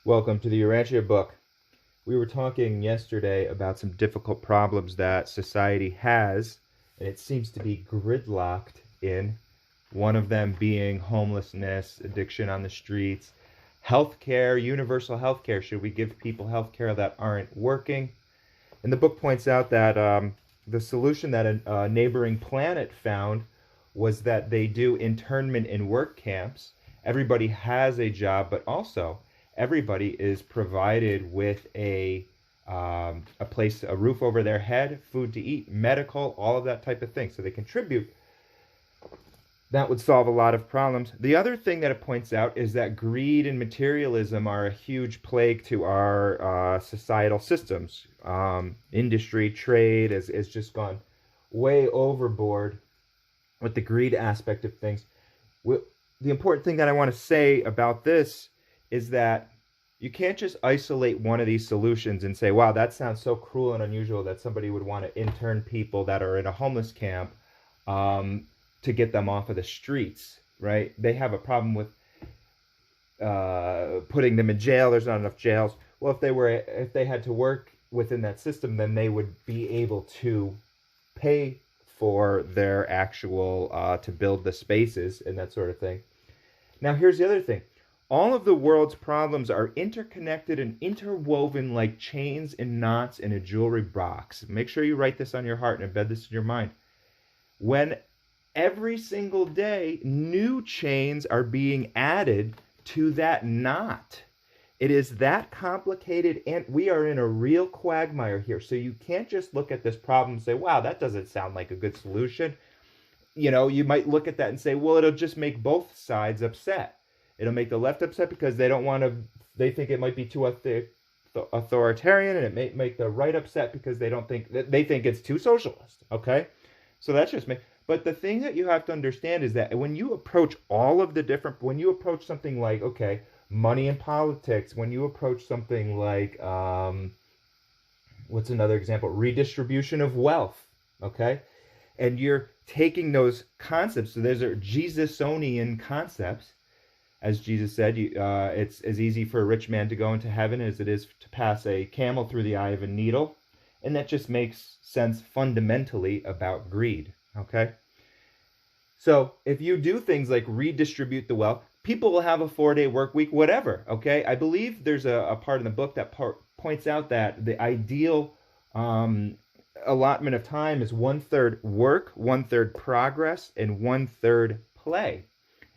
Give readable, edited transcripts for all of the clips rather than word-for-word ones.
Welcome to the Urantia book. We were talking yesterday about some difficult problems that society has, and it seems to be gridlocked in. One of them being homelessness, addiction on the streets, healthcare, universal healthcare. Should we give people healthcare that aren't working? And the book points out that the solution that a neighboring planet found was that they do internment in work camps. Everybody has a job, but also everybody is provided with a place, a roof over their head, food to eat, medical, all of that type of thing. So they contribute. That would solve a lot of problems. The other thing that it points out is that greed and materialism are a huge plague to our societal systems. Industry, trade has just gone way overboard with the greed aspect of things. The important thing that I want to say about this is that you can't just isolate one of these solutions and say, wow, that sounds so cruel and unusual that somebody would want to intern people that are in a homeless camp to get them off of the streets, right? They have a problem with putting them in jail. There's not enough jails. Well, if they had to work within that system, then they would be able to pay for their actual to build the spaces and that sort of thing. Now, here's the other thing. All of the world's problems are interconnected and interwoven like chains and knots in a jewelry box. Make sure you write this on your heart and embed this in your mind. When every single day, new chains are being added to that knot. It is that complicated, and we are in a real quagmire here. So you can't just look at this problem and say, wow, that doesn't sound like a good solution. You know, you might look at that and say, well, it'll just make both sides upset. It'll make the left upset because they don't want to, they think it might be too authoritarian, and it may make the right upset because they think it's too socialist, okay? So that's just me. But the thing that you have to understand is that when you approach when you approach something like, okay, money and politics, when you approach something like, what's another example? Redistribution of wealth, okay? And you're taking those concepts, so those are Jesusonian concepts. As Jesus said, it's as easy for a rich man to go into heaven as it is to pass a camel through the eye of a needle. And that just makes sense fundamentally about greed, okay? So if you do things like redistribute the wealth, people will have a 4-day work week, whatever, okay? I believe there's a part in the book that points out that the ideal allotment of time is 1/3 work, 1/3 progress, and 1/3 play.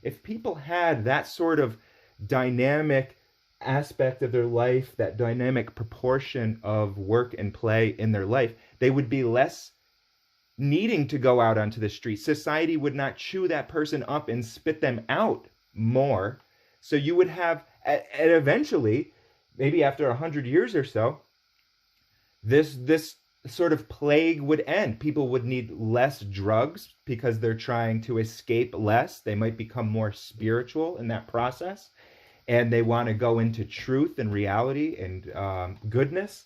If people had that sort of dynamic aspect of their life, that dynamic proportion of work and play in their life, they would be less needing to go out onto the street. Society would not chew that person up and spit them out more. So you would have, and eventually, maybe after 100 years or so, this sort of plague would end. People would need less drugs because they're trying to escape less. They might become more spiritual in that process, and they want to go into truth and reality and goodness,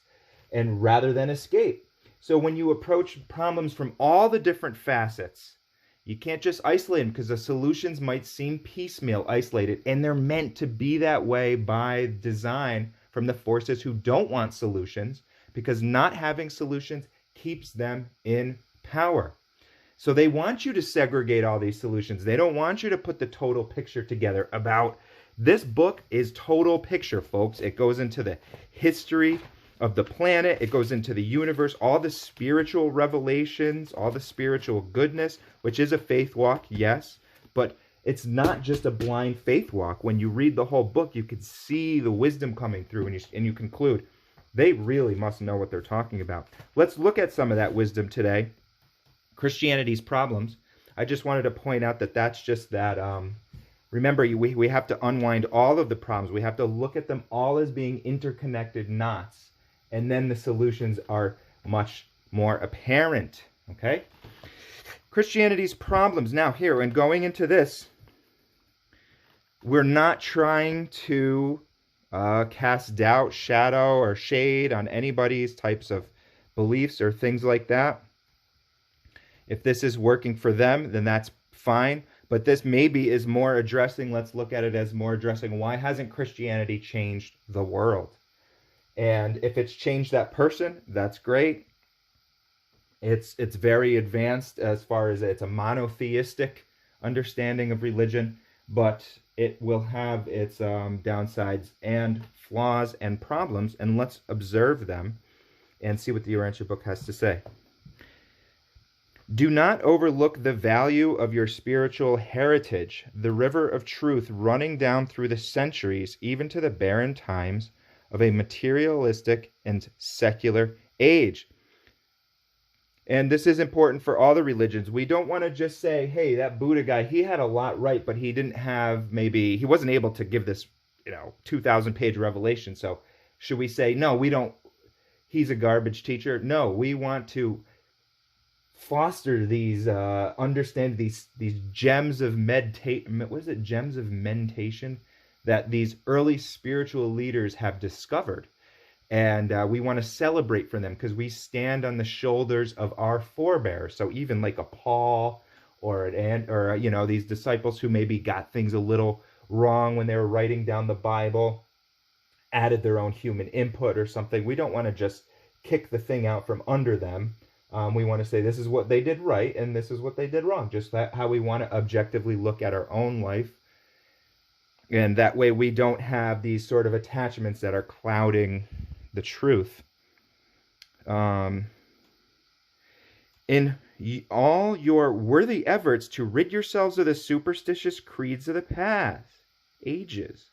and rather than escape. So when you approach problems from all the different facets, you can't just isolate them because the solutions might seem piecemeal, isolated, and they're meant to be that way by design from the forces who don't want solutions, because not having solutions keeps them in power. So they want you to segregate all these solutions. They don't want you to put the total picture together about, this book is total picture, folks. It goes into the history of the planet. It goes into the universe, all the spiritual revelations, all the spiritual goodness, which is a faith walk, yes, but it's not just a blind faith walk. When you read the whole book, you can see the wisdom coming through, and you conclude, they really must know what they're talking about. Let's look at some of that wisdom today. Christianity's problems. I just wanted to point out that that's just that. Remember, we have to unwind all of the problems. We have to look at them all as being interconnected knots. And then the solutions are much more apparent. Okay? Christianity's problems. Now here, when going into this, we're not trying to cast doubt, shadow, or shade on anybody's types of beliefs or things like that. If this is working for them, then that's fine. But this maybe is more addressing, let's look at it as more addressing, why hasn't Christianity changed the world? And if it's changed that person, that's great. It's very advanced as far as it's a monotheistic understanding of religion, but it will have its downsides and flaws and problems, and let's observe them and see what the Urantia book has to say. Do not overlook the value of your spiritual heritage, the river of truth running down through the centuries, even to the barren times of a materialistic and secular age. And this is important for all the religions. We don't want to just say, hey, that Buddha guy, he had a lot right, but he didn't have, maybe, he wasn't able to give this, 2,000-page revelation. So should we say, no, we don't, he's a garbage teacher? No, we want to foster these, understand these gems of meditation, what is it, gems of mentation that these early spiritual leaders have discovered. And we want to celebrate for them because we stand on the shoulders of our forebears. So even like a Paul or these disciples who maybe got things a little wrong when they were writing down the Bible, added their own human input or something. We don't want to just kick the thing out from under them. We want to say this is what they did right and this is what they did wrong. Just how we want to objectively look at our own life. And that way we don't have these sort of attachments that are clouding the truth. In all your worthy efforts to rid yourselves of the superstitious creeds of the past ages,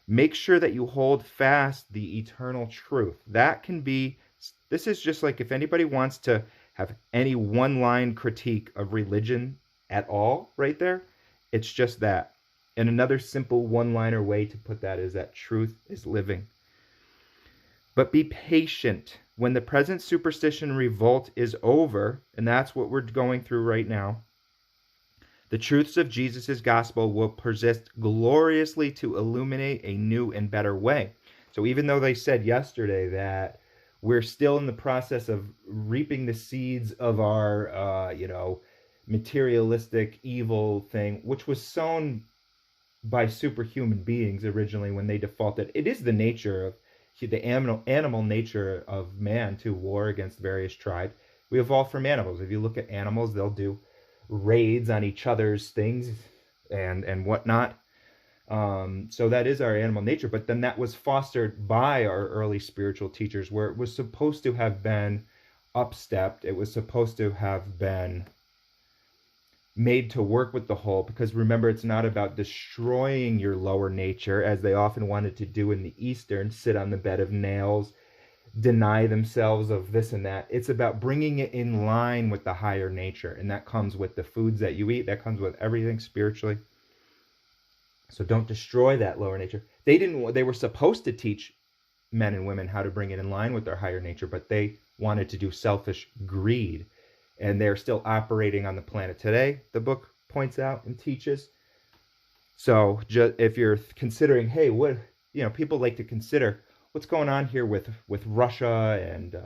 make sure that you hold fast the eternal truth. This is just like if anybody wants to have any one-line critique of religion at all right there, it's just that. And another simple one-liner way to put that is that truth is living. But be patient. When the present superstition revolt is over, and that's what we're going through right now, the truths of Jesus' gospel will persist gloriously to illuminate a new and better way. So even though they said yesterday that we're still in the process of reaping the seeds of our, materialistic evil thing, which was sown by superhuman beings originally when they defaulted. It is the nature of the animal nature of man to war against various tribes. We evolved from animals. If you look at animals, they'll do raids on each other's things and whatnot. So that is our animal nature. But then that was fostered by our early spiritual teachers, where it was supposed to have been upstepped. It was supposed to have been made to work with the whole, because remember, it's not about destroying your lower nature, as they often wanted to do in the Eastern, sit on the bed of nails, deny themselves of this and that. It's about bringing it in line with the higher nature, and that comes with the foods that you eat. That comes with everything spiritually. So don't destroy that lower nature. They were supposed to teach men and women how to bring it in line with their higher nature, but they wanted to do selfish greed. And they're still operating on the planet today, the book points out and teaches. So if you're considering, hey, what, people like to consider what's going on here with Russia and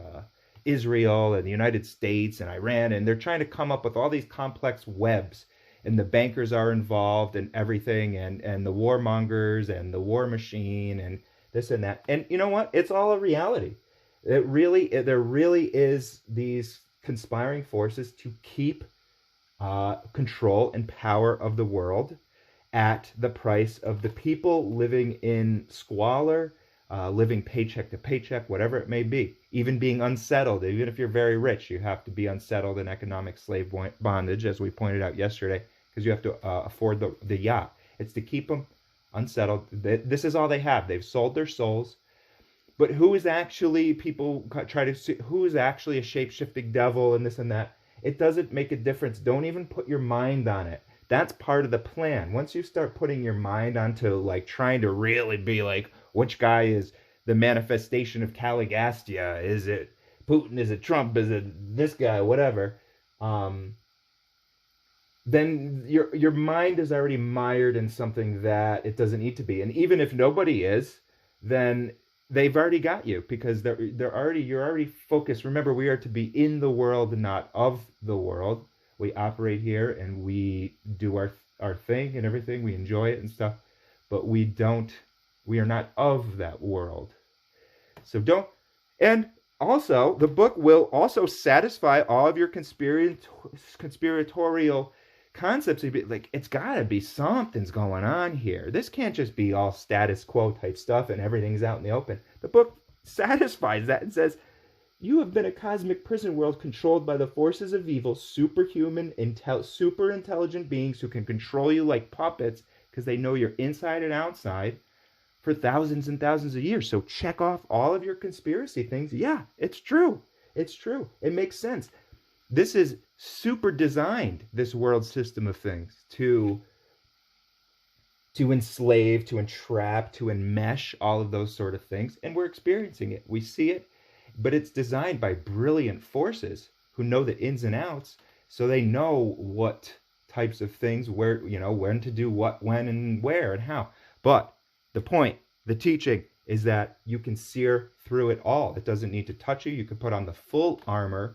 Israel and the United States and Iran, and they're trying to come up with all these complex webs, and the bankers are involved and everything, and the warmongers and the war machine and this and that. And you know what? It's all a reality. There really is these conspiring forces to keep control and power of the world at the price of the people living in squalor, living paycheck to paycheck, whatever it may be, even being unsettled. Even if you're very rich, you have to be unsettled in economic slave bondage, as we pointed out yesterday, because you have to afford the yacht. It's to keep them unsettled. This is all they have. They've sold their souls. But who is actually, people try to see, who is actually a shape-shifting devil and this and that? It doesn't make a difference. Don't even put your mind on it. That's part of the plan. Once you start putting your mind onto, like, trying to really be like, which guy is the manifestation of Caligastia? Is it Putin? Is it Trump? Is it this guy? Whatever. Then your mind is already mired in something that it doesn't need to be. And even if nobody is, then they've already got you, because you're already focused. Remember, we are to be in the world, not of the world. We operate here and we do our thing and everything. We enjoy it and stuff, but we are not of that world. So don't, and also the book will also satisfy all of your conspiratorial concepts. Like, it's got to be something's going on here. This can't just be all status quo type stuff and everything's out in the open. The book satisfies that and says, you have been a cosmic prison world controlled by the forces of evil, superhuman, super intelligent beings who can control you like puppets because they know you're inside and outside for thousands and thousands of years. So check off all of your conspiracy things. Yeah, it's true. It's true. It makes sense. This is super designed, this world system of things, to enslave, to entrap, to enmesh all of those sort of things. And we're experiencing it. We see it. But it's designed by brilliant forces who know the ins and outs, so they know what types of things, where, when to do what, when, and where, and how. But the point, the teaching, is that you can sear through it all. It doesn't need to touch you. You can put on the full armor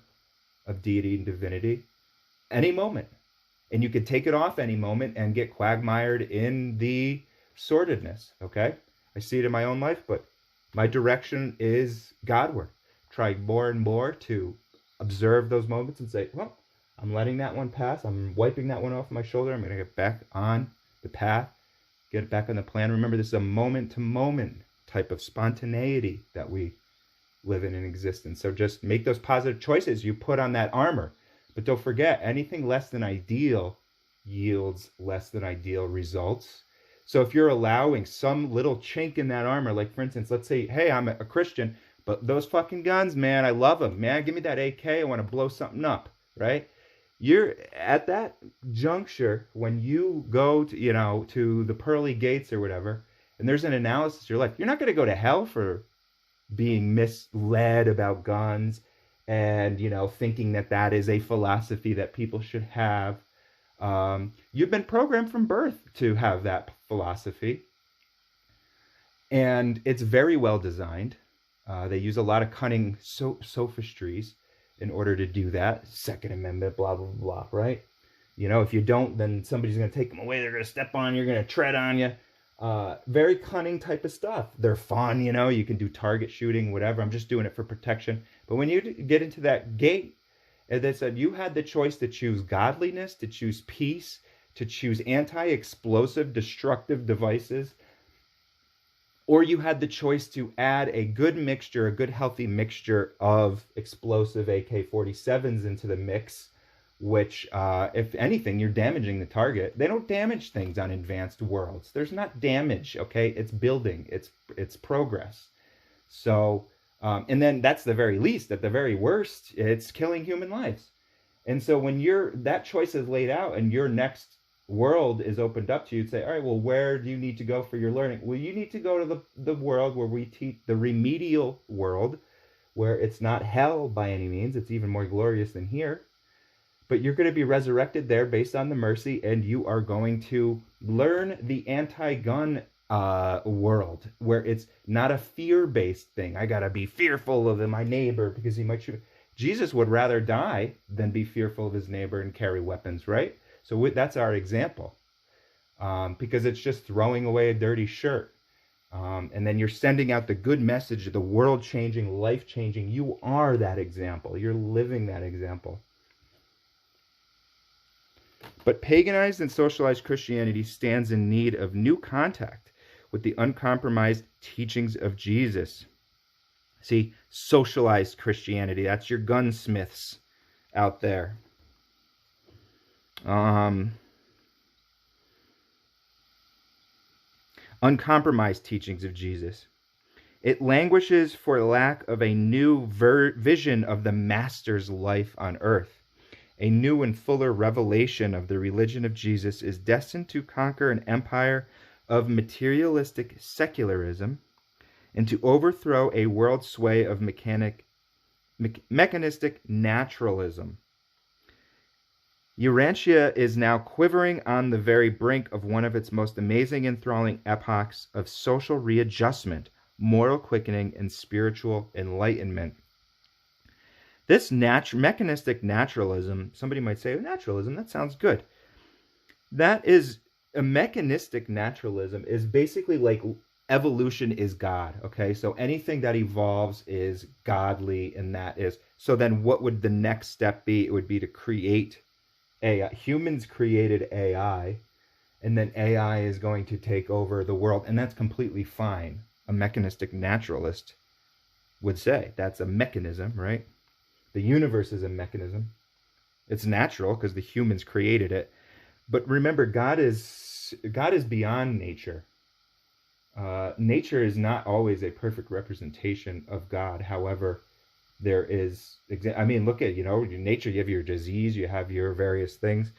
of deity and divinity any moment. And you can take it off any moment and get quagmired in the sordidness, okay? I see it in my own life, but my direction is Godward. Try more and more to observe those moments and say, well, I'm letting that one pass. I'm wiping that one off my shoulder. I'm going to get back on the path, get back on the plan. Remember, this is a moment-to-moment type of spontaneity that we live in existence. So just make those positive choices. You put on that armor. But don't forget, anything less than ideal yields less than ideal results. So if you're allowing some little chink in that armor, like for instance, let's say, hey, I'm a Christian, but those fucking guns, man, I love them. Man, give me that AK. I want to blow something up, right? You're at that juncture when you go to, to the pearly gates or whatever, and there's an analysis of your life. You're not going to go to hell for being misled about guns and, thinking that is a philosophy that people should have. You've been programmed from birth to have that philosophy. And it's very well designed. They use a lot of cunning sophistries in order to do that. Second Amendment, blah, blah, blah, right? If you don't, then somebody's going to take them away. They're going to step on you. You're going to tread on you. Very cunning type of stuff. They're fun, you can do target shooting, whatever. I'm just doing it for protection. But when you get into that gate, as they said, you had the choice to choose godliness, to choose peace, to choose anti-explosive, destructive devices, or you had the choice to add a good mixture, a good healthy mixture of explosive AK-47s into the mix, which, if anything, you're damaging the target. They don't damage things on advanced worlds. There's not damage, okay? It's building. It's progress. So, and then that's the very least. At the very worst, it's killing human lives. And so when that choice is laid out and your next world is opened up to you, you'd say, all right, well, where do you need to go for your learning? Well, you need to go to the world where we teach, the remedial world, where it's not hell by any means. It's even more glorious than here. But you're going to be resurrected there based on the mercy, and you are going to learn the anti-gun world, where it's not a fear-based thing. I got to be fearful of my neighbor because he might shoot. Jesus would rather die than be fearful of his neighbor and carry weapons, right? So that's our example, because it's just throwing away a dirty shirt. And then you're sending out the good message, the world-changing, life-changing. You are that example. You're living that example. But paganized and socialized Christianity stands in need of new contact with the uncompromised teachings of Jesus. See, socialized Christianity, that's your gunsmiths out there. Uncompromised teachings of Jesus. It languishes for lack of a new vision of the Master's life on earth. A new and fuller revelation of the religion of Jesus is destined to conquer an empire of materialistic secularism and to overthrow a world sway of mechanistic naturalism. Urantia is now quivering on the very brink of one of its most amazing, enthralling epochs of social readjustment, moral quickening, and spiritual enlightenment. This mechanistic naturalism, somebody might say, naturalism, that sounds good. That is a mechanistic naturalism is basically like evolution is God. Okay, so anything that evolves is godly, and that is so. Then what would the next step be? It would be to create AI. Humans created AI, and then AI is going to take over the world, and that's completely fine. A mechanistic naturalist would say that's a mechanism, right? The universe is a mechanism. It's natural because the humans created it. But remember, God is beyond nature. Nature is not always a perfect representation of God. However, there is. I mean, look at nature. You have your disease. You have your various things.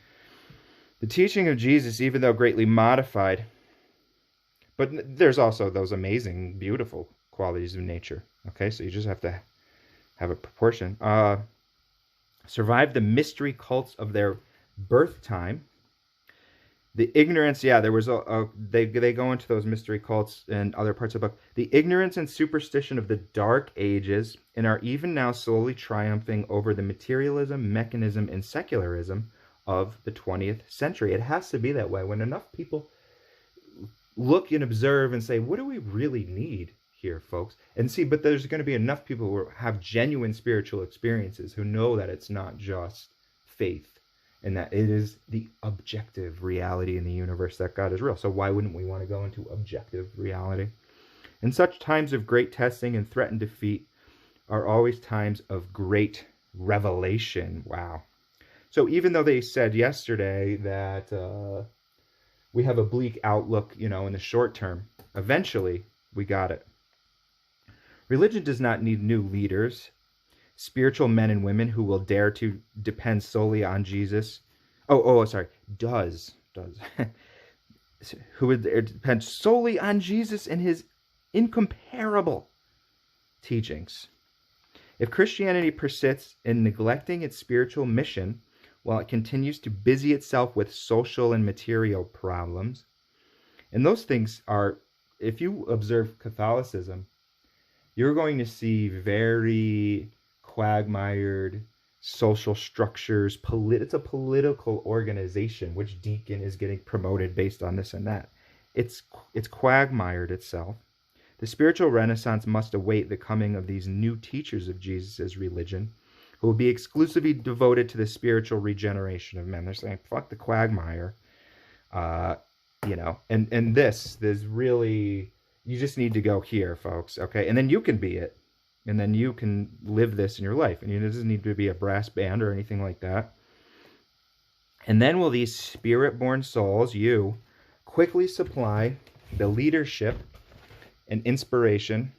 The teaching of Jesus, even though greatly modified, but there's also those amazing, beautiful qualities of nature. Okay, so you just have to have a proportion. Survive the mystery cults of their birth time. The ignorance, yeah, there was they go into those mystery cults and other parts of the book. The ignorance and superstition of the Dark Ages, and are even now slowly triumphing over the materialism, mechanism, and secularism of the 20th century. It has to be that way. When enough people look and observe and say, what do we really need here, folks? And see, but there's going to be enough people who have genuine spiritual experiences who know that it's not just faith, and that it is the objective reality in the universe that God is real. So why wouldn't we want to go into objective reality? In such times of great testing and threatened defeat are always times of great revelation. Wow. So even though they said yesterday that we have a bleak outlook, in the short term, eventually we got it. Religion does not need new leaders, spiritual men and women who will dare to depend solely on Jesus. Does who would depend solely on Jesus and his incomparable teachings. If Christianity persists in neglecting its spiritual mission while it continues to busy itself with social and material problems, and those things are, if you observe Catholicism, you're going to see very quagmired social structures. It's a political organization. Which deacon is getting promoted based on this and that? It's quagmired itself. The spiritual renaissance must await the coming of these new teachers of Jesus' religion, who will be exclusively devoted to the spiritual regeneration of men. They're saying, fuck the quagmire. And there's really, you just need to go here, folks, okay? And then you can be it. And then you can live this in your life. And it doesn't need to be a brass band or anything like that. And then will these spirit-born souls, you, quickly supply the leadership and inspiration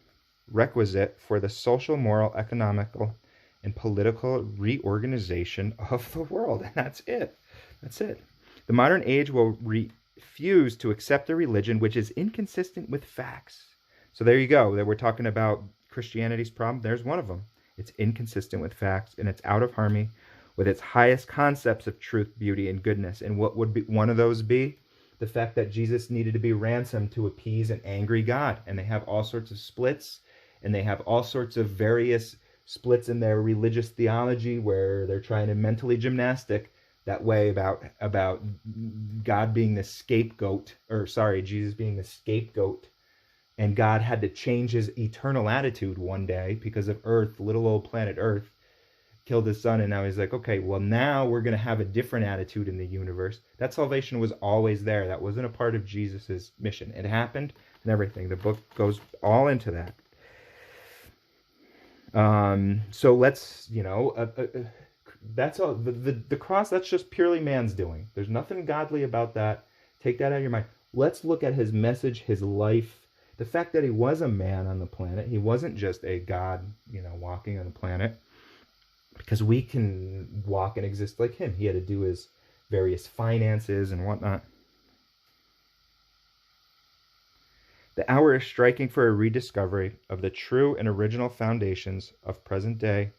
requisite for the social, moral, economical, and political reorganization of the world. And that's it. That's it. The modern age will refuse to accept a religion which is inconsistent with facts. So there you go. We're talking about Christianity's problem. There's one of them. It's inconsistent with facts, and it's out of harmony with its highest concepts of truth, beauty, and goodness. And what would be one of those be? The fact that Jesus needed to be ransomed to appease an angry God. And they have all sorts of splits, and they have all sorts of various splits in their religious theology where they're trying to mentally gymnastic that way about God being the scapegoat, Jesus being the scapegoat. And God had to change his eternal attitude one day because of Earth, little old planet Earth, killed his son. And now he's like, okay, well, now we're going to have a different attitude in the universe. That salvation was always there. That wasn't a part of Jesus's mission. It happened and everything. The book goes all into that. So let's, that's all. The cross, that's just purely man's doing. There's nothing godly about that. Take that out of your mind. Let's look at his message, his life. The fact that he was a man on the planet. He wasn't just a God, walking on the planet. Because we can walk and exist like him. He had to do his various finances and whatnot. The hour is striking for a rediscovery of the true and original foundations of present-day,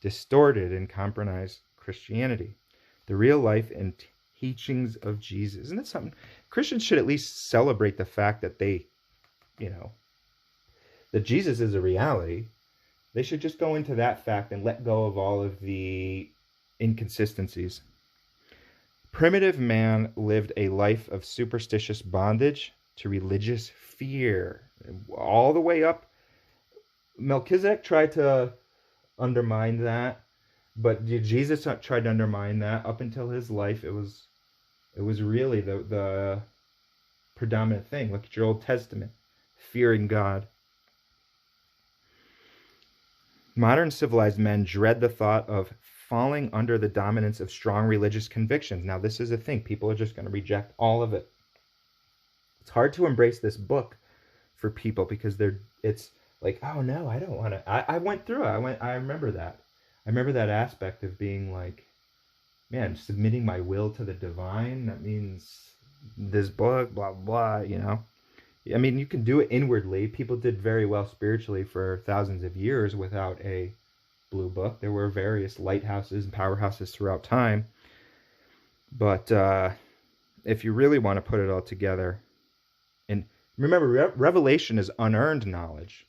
distorted and compromised Christianity. The real life and teachings of Jesus. Isn't that something? Christians should at least celebrate the fact that they, that Jesus is a reality. They should just go into that fact and let go of all of the inconsistencies. Primitive man lived a life of superstitious bondage to religious fear. All the way up. Melchizedek tried to undermine that, but Jesus tried to undermine that up until his life. It was really the predominant thing. Look at your Old Testament, fearing God. Modern civilized men dread the thought of falling under the dominance of strong religious convictions. Now, this is a thing. People are just going to reject all of it. It's hard to embrace this book for people because it's like, oh no, I don't want to. I went through it. I remember that. I remember that aspect of being like, man, submitting my will to the divine. That means this book, blah, blah, you know. I mean, you can do it inwardly. People did very well spiritually for thousands of years without a blue book. There were various lighthouses and powerhouses throughout time. But if you really want to put it all together, and remember, revelation is unearned knowledge.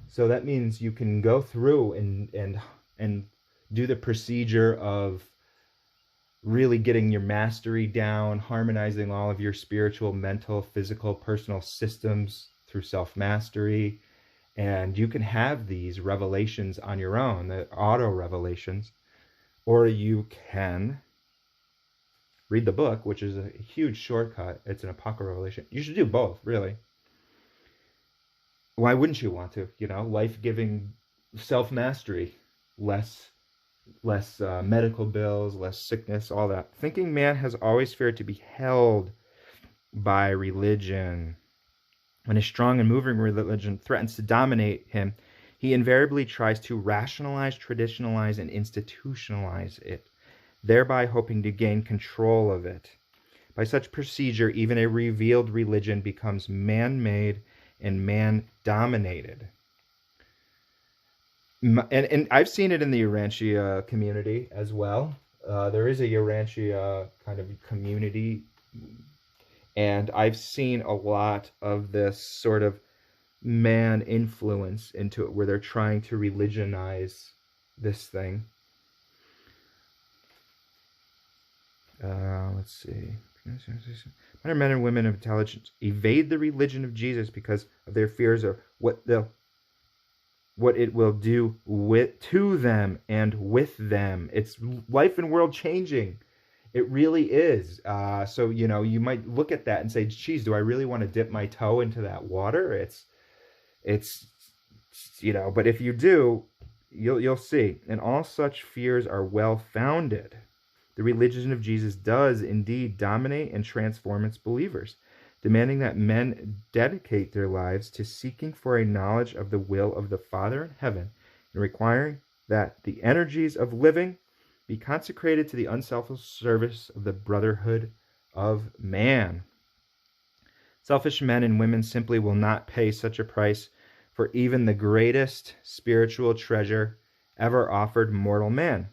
So that means you can go through and do the procedure of really getting your mastery down, harmonizing all of your spiritual, mental, physical, personal systems through self-mastery. And you can have these revelations on your own, the auto-revelations, or you can read the book, which is a huge shortcut. It's an apocryphal revelation. You should do both, really. Why wouldn't you want to? You know, life-giving self-mastery, less medical bills, less sickness, all that. Thinking man has always feared to be held by religion. When a strong and moving religion threatens to dominate him, he invariably tries to rationalize, traditionalize, and institutionalize it, thereby hoping to gain control of it. By such procedure, even a revealed religion becomes man-made and man-dominated. And I've seen it in the Urantia community as well. There is a Urantia kind of community, and I've seen a lot of this sort of man influence into it, where they're trying to religionize this thing. Let's see. Modern men and women of intelligence evade the religion of Jesus because of their fears of what it will do to them and with them. It's life and world changing. It really is. So, you know, you might look at that and say, geez, do I really want to dip my toe into that water? It's, you know, but if you do, you'll see. And all such fears are well-founded. The religion of Jesus does indeed dominate and transform its believers, demanding that men dedicate their lives to seeking for a knowledge of the will of the Father in heaven, and requiring that the energies of living be consecrated to the unselfish service of the brotherhood of man. Selfish men and women simply will not pay such a price for even the greatest spiritual treasure ever offered mortal man.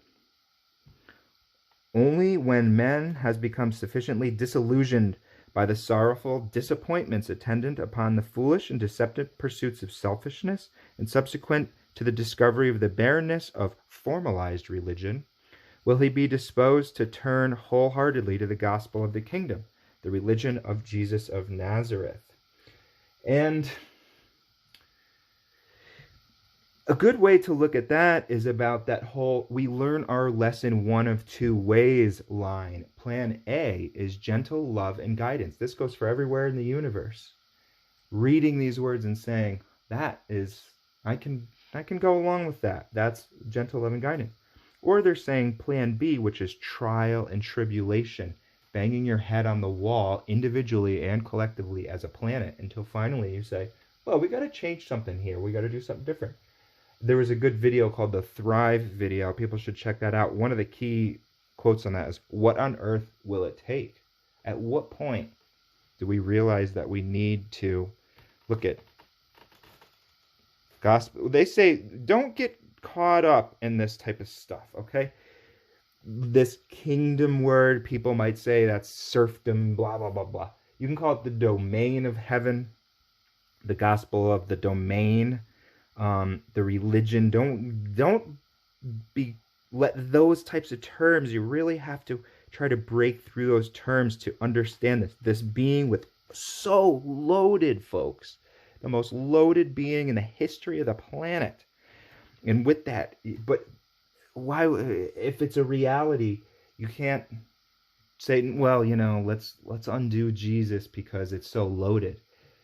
Only when man has become sufficiently disillusioned by the sorrowful disappointments attendant upon the foolish and deceptive pursuits of selfishness, and subsequent to the discovery of the barrenness of formalized religion, will he be disposed to turn wholeheartedly to the gospel of the kingdom, the religion of Jesus of Nazareth. And a good way to look at that is about that whole we learn our lesson one of two ways line. Plan A is gentle love and guidance. This goes for everywhere in the universe. Reading these words and saying, that is, I can go along with that. That's gentle love and guidance. Or they're saying plan B, which is trial and tribulation, banging your head on the wall individually and collectively as a planet until finally you say, well, we got to change something here. We got to do something different. There was a good video called the Thrive video. People should check that out. One of the key quotes on that is, what on earth will it take? At what point do we realize that we need to look at gospel? They say, don't get caught up in this type of stuff, okay? This kingdom word, people might say that's serfdom, blah, blah, blah, blah. You can call it the domain of heaven, the gospel of the domain. The religion, don't let those types of terms, you really have to try to break through those terms to understand this being with so loaded, folks, the most loaded being in the history of the planet. And with that, but why, if it's a reality, you can't say, well, let's undo Jesus because it's so loaded.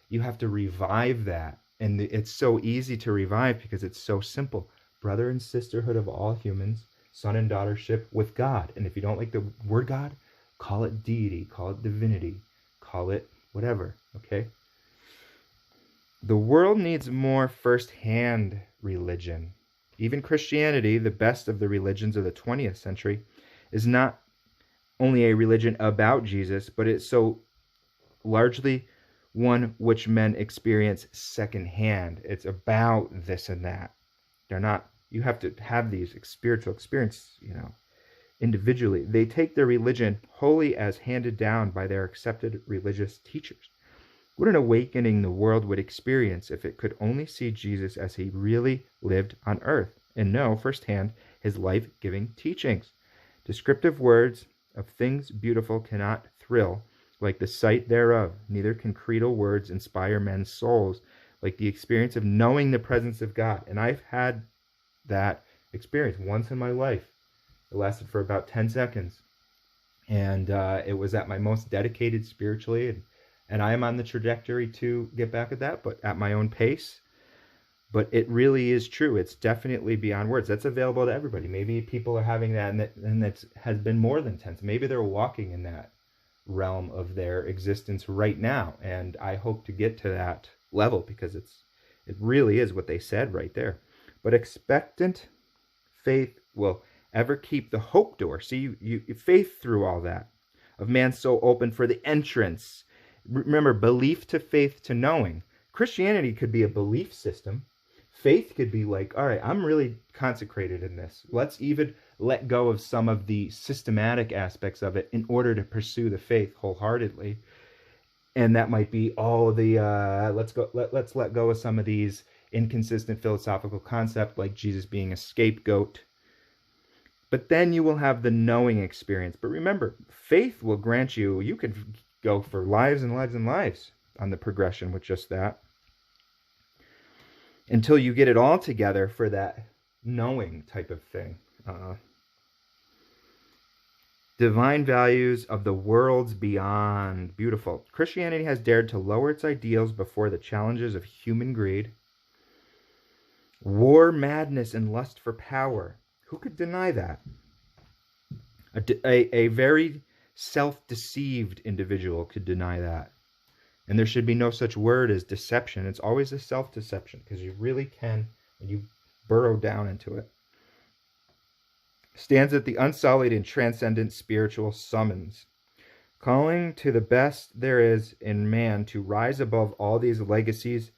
You have to revive that. And it's so easy to revive because it's so simple. Brother and sisterhood of all humans, son and daughtership with God. And if you don't like the word God, call it deity, call it divinity, call it whatever, okay? The world needs more first-hand religion. Even Christianity, the best of the religions of the 20th century, is not only a religion about Jesus, but it's so largely one which men experience secondhand. It's about this and that. They're not, you have to have these spiritual experiences, individually. They take their religion wholly as handed down by their accepted religious teachers. What an awakening the world would experience if it could only see Jesus as he really lived on earth and know firsthand his life-giving teachings. Descriptive words of things beautiful cannot thrill like the sight thereof, neither can creedal words inspire men's souls like the experience of knowing the presence of God. And I've had that experience once in my life. It lasted for about 10 seconds. And it was at my most dedicated spiritually. And I am on the trajectory to get back at that, but at my own pace. But it really is true. It's definitely beyond words. That's available to everybody. Maybe people are having that, and that has been more than 10. Maybe they're walking in that realm of their existence right now. And I hope to get to that level because it really is what they said right there. But expectant faith will ever keep the hope door. See, you faith through all that of man so open for the entrance. Remember, belief to faith to knowing. Christianity could be a belief system. Faith could be like, all right, I'm really consecrated in this. Let's even let go of some of the systematic aspects of it in order to pursue the faith wholeheartedly. And that might be all the let's let go of some of these inconsistent philosophical concepts like Jesus being a scapegoat. But then you will have the knowing experience. But remember, faith will grant you could go for lives and lives and lives on the progression with just that, until you get it all together for that knowing type of thing. Divine values of the worlds beyond. Beautiful. Christianity has dared to lower its ideals before the challenges of human greed, war, madness, and lust for power. Who could deny that? A very self-deceived individual could deny that. And there should be no such word as deception. It's always a self-deception because you really can, when you burrow down into it. Stands at the unsullied and transcendent spiritual summons, calling to the best there is in man to rise above all these legacies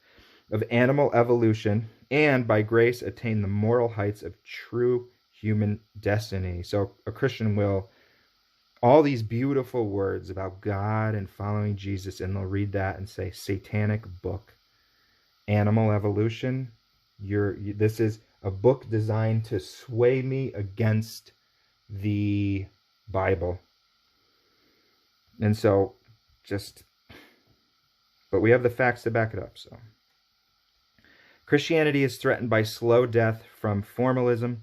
of animal evolution and by grace attain the moral heights of true human destiny. So a Christian will, all these beautiful words about God and following Jesus, and they'll read that and say, satanic book, animal evolution. This is a book designed to sway me against the Bible. And so but we have the facts to back it up. So Christianity is threatened by slow death from formalism,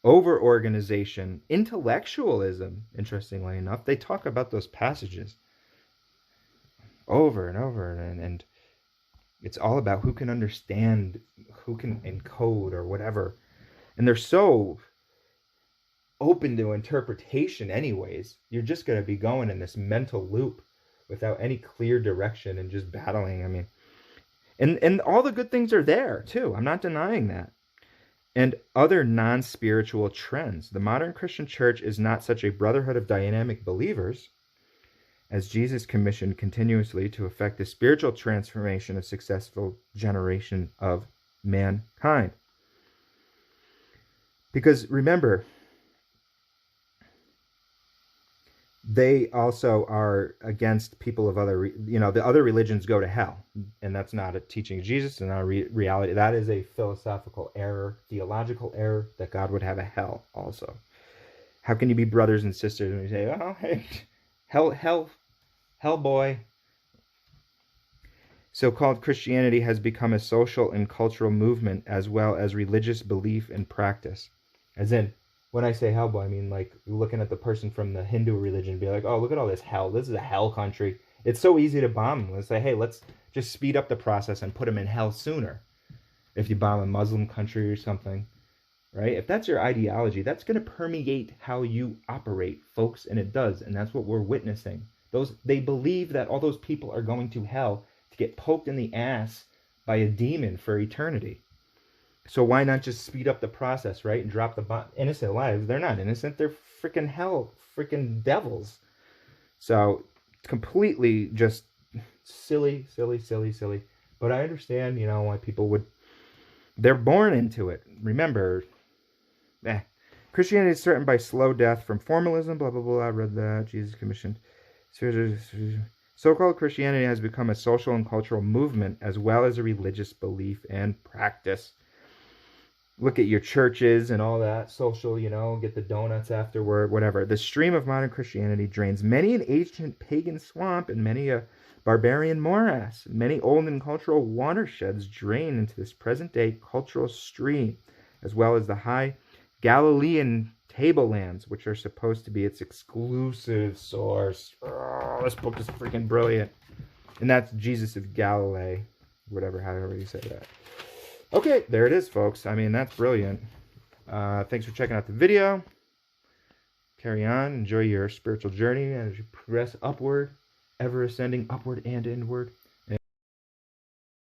over-organization, intellectualism. Interestingly enough, they talk about those passages over and over, and it's all about who can understand, who can encode or whatever. And they're so open to interpretation anyways. You're just going to be going in this mental loop without any clear direction and just battling. I mean, and all the good things are there too. I'm not denying that. And other non-spiritual trends. The modern Christian church is not such a brotherhood of dynamic believers, as Jesus commissioned continuously to effect the spiritual transformation of successful generation of mankind. Because remember, they also are against people of other, the other religions go to hell. And that's not a teaching of Jesus and not a reality. That is a philosophical error, theological error, that God would have a hell also. How can you be brothers and sisters when you say, oh, hey, hell boy? So-called Christianity has become a social and cultural movement as well as religious belief and practice. As in, when I say hell boy, I mean like looking at the person from the Hindu religion and be like, oh, look at all this hell. This is a hell country. It's so easy to bomb them. Let's say, hey, let's just speed up the process and put them in hell sooner. If you bomb a Muslim country or something, right? If that's your ideology, that's going to permeate how you operate, folks, and it does, and that's what we're witnessing. They believe that all those people are going to hell to get poked in the ass by a demon for eternity. So why not just speed up the process, right, and drop the innocent lives? They're not innocent. They're freaking hell, freaking devils. So completely just silly. But I understand, why people would. They're born into it. Remember, Christianity is threatened by slow death from formalism, blah, blah, blah. I read that. Jesus commissioned. So-called Christianity has become a social and cultural movement as well as a religious belief and practice. Look at your churches and all that, social, get the donuts afterward, whatever. The stream of modern Christianity drains many an ancient pagan swamp and many a barbarian morass. Many old and cultural watersheds drain into this present-day cultural stream, as well as the high Galilean tablelands, which are supposed to be its exclusive source. Oh, this book is freaking brilliant. And that's Jesus of Galilee, however you say that. Okay, there it is, folks. I mean, that's brilliant. Thanks for checking out the video. Carry on. Enjoy your spiritual journey as you progress upward, ever ascending upward and inward.